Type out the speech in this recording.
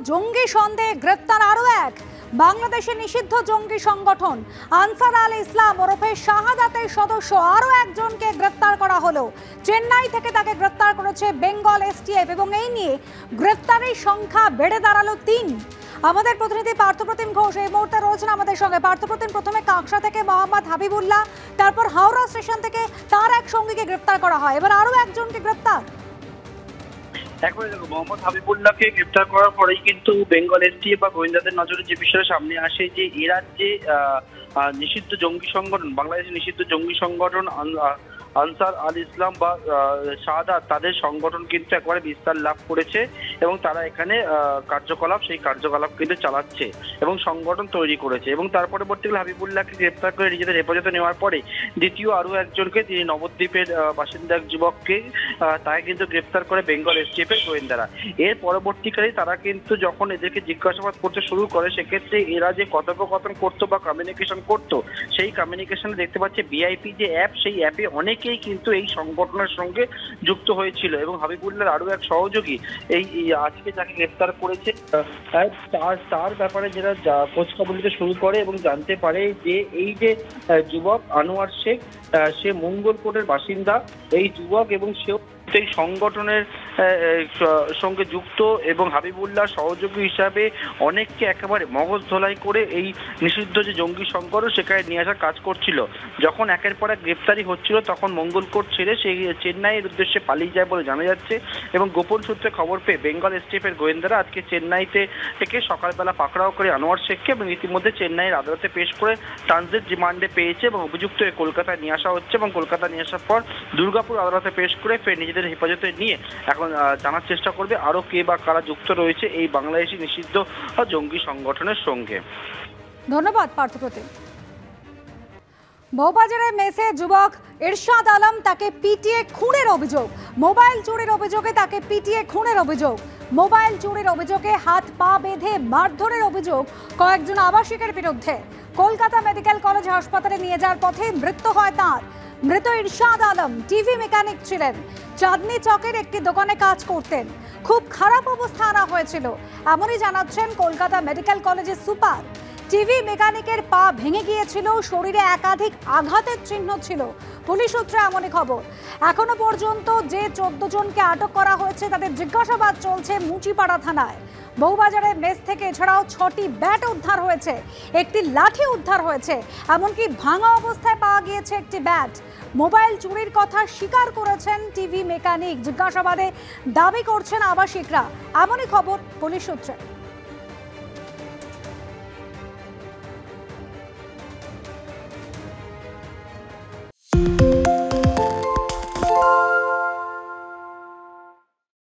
জঙ্গি সন্দেহে গ্রেফতার আরো এক বাংলাদেশের নিষিদ্ধ জঙ্গি সংগঠন আনসার আল ইসলাম ওরফে শাহাদাতের সদস্য আরো একজনকে গ্রেফতার করা হলো। চেন্নাই থেকে তাকে গ্রেফতার করেছে বেঙ্গল এসটিএফ এবং এই নিয়ে গ্রেফতারের সংখ্যা বেড়ে দাঁড়ালো ৩। আমাদের প্রতিনিধি পার্থপ্রতিম ঘোষ এই মুহূর্তে রয়েছেন আমাদের সঙ্গে। পার্থপ্রতিম, প্রথমে কাকসা থেকে মোহাম্মদ হাবিবুল্লাহ, তারপর হাওড়া স্টেশন থেকে তার এক সঙ্গীকে গ্রেফতার করা হয়, এবার আরো একজনকে গ্রেফতার। একবারে দেখো, মোহাম্মদ হাবিবুল্লাহকে গ্রেফতার করার পরেই কিন্তু বেঙ্গল এসটিএফ বা গোয়েন্দাদের নজরে যে বিষয়টা সামনে আসে যে এরা যে নিষিদ্ধ জঙ্গি সংগঠন, বাংলাদেশের নিষিদ্ধ জঙ্গি সংগঠন আনসার আল ইসলাম বা শাহাদাত, তাদের সংগঠন কিন্তু একবারে বিস্তার লাভ করেছে এবং তারা এখানে সেই কার্যকলাপ কিন্তু চালাচ্ছে এবং সংগঠন তৈরি করেছে। এবং তার পরবর্তীকালে হাবিবুল্লাহকে গ্রেপ্তার করে নিজেদের হেফাজতে নেওয়ার পরে দ্বিতীয় আরও একজনকে, তিনি নবদ্বীপের বাসিন্দা এক যুবককে, তাকে কিন্তু গ্রেপ্তার করে বেঙ্গল এসটিএফ এর গোয়েন্দারা। এর পরবর্তীকালে তারা কিন্তু যখন এদেরকে জিজ্ঞাসাবাদ করতে শুরু করে, সেক্ষেত্রে এরা যে কথোপকথন করতো বা কমিউনিকেশন করতো, সেই কমিউনিকেশনে দেখতে পাচ্ছে ভিআইপি যে অ্যাপ, সেই অ্যাপে অনেকেই কিন্তু এই সংগঠনের সঙ্গে যুক্ত হয়েছিল। এবং হাবিবুল্লাহর আরো এক সহযোগী এই আজকে যাকে গ্রেপ্তার করেছে, তার ব্যাপারে যারা খোঁজ খবর নিতে শুরু করে এবং জানতে পারে যে এই যে যুবক আনোয়ার শেখ, সে মঙ্গলকোটের বাসিন্দা, এই যুবক এবং সেও এই সংগঠনের সঙ্গে যুক্ত এবং হাবিবুল্লাহ সহযোগী হিসাবে অনেককে একেবারে মগজ ধোলাই করে এই নিষিদ্ধ যে জঙ্গি সংগঠন সেখানে নিয়ে আসার কাজ করছিল। যখন একের পর এক গ্রেপ্তারি হচ্ছিল, তখন মঙ্গলকোট ছেড়ে সেই চেন্নাইয়ের উদ্দেশ্যে পালিয়ে যায় বলে জানা যাচ্ছে। এবং গোপন সূত্রে খবর পেয়ে বেঙ্গল এসটিএফ এর গোয়েন্দারা আজকে চেন্নাইতে থেকে সকালবেলা পাকড়াও করে আনোয়ার শেখকে এবং ইতিমধ্যে চেন্নাইয়ের আদালতে পেশ করে ট্রানজিট রিমান্ডে পেয়েছে এবং অভিযুক্ত কলকাতায় নিয়ে আসা হচ্ছে। এবং কলকাতা নিয়ে আসার পর দুর্গাপুর আদালতে পেশ করে ফের নিজেদের হেফাজতে নিয়ে এখন জানার চেষ্টা করবে আরো কে বা কারা যুক্ত রয়েছে এই বাংলাদেশি নিষিদ্ধ জঙ্গি সংগঠনের সঙ্গে। ধন্যবাদ পার্থপ্রতিম। বউবাজারে মেসে যুবক ইরশাদ আলম, তাকে পিটিয়ে খুনের অভিযোগ, মোবাইল চুরির অভিযোগে তাকে পিটিয়ে খুনের অভিযোগ, মোবাইল চুরির অভিযোগে হাত পা বেঁধে মারধরের অভিযোগ কয়েকজন আবাসিকের বিরুদ্ধে। কলকাতা মেডিকেল কলেজ হাসপাতালে নিয়ে যাওয়ার পথে মৃত্যু হয় তাঁর। মৃত ইরশাদ আলম টিভি মেকানিক ছিলেন, চাঁদনি চকের একটি দোকানে কাজ করতেন। খুব খারাপ অবস্থা আনা হয়েছিল, এমনই জানাচ্ছেন কলকাতা মেডিকেল কলেজের সুপার। টিভি মেকানিকের পা ভেঙে গিয়েছিল, শরীরে একাধিক আঘাতের চিহ্ন ছিল। পুলিশ সূত্রে এমনই খবর। এখনো পর্যন্ত যে 14 জনকে আটক করা হয়েছে তাদের জিজ্ঞাসাবাদ চলছে মুচিপাড়া থানায়। বউবাজারে মেস থেকে এছাড়াও 6টি ব্যাট উদ্ধার হয়েছে, একটি লাঠি উদ্ধার হয়েছে, এমনকি ভাঙা অবস্থায় পাওয়া গিয়েছে একটি ব্যাট। মোবাইল চুরির কথা স্বীকার করেছেন টিভি মেকানিক, জিজ্ঞাসাবাদে দাবি করছেন আবাসিকরা, এমনই খবর পুলিশ সূত্রে।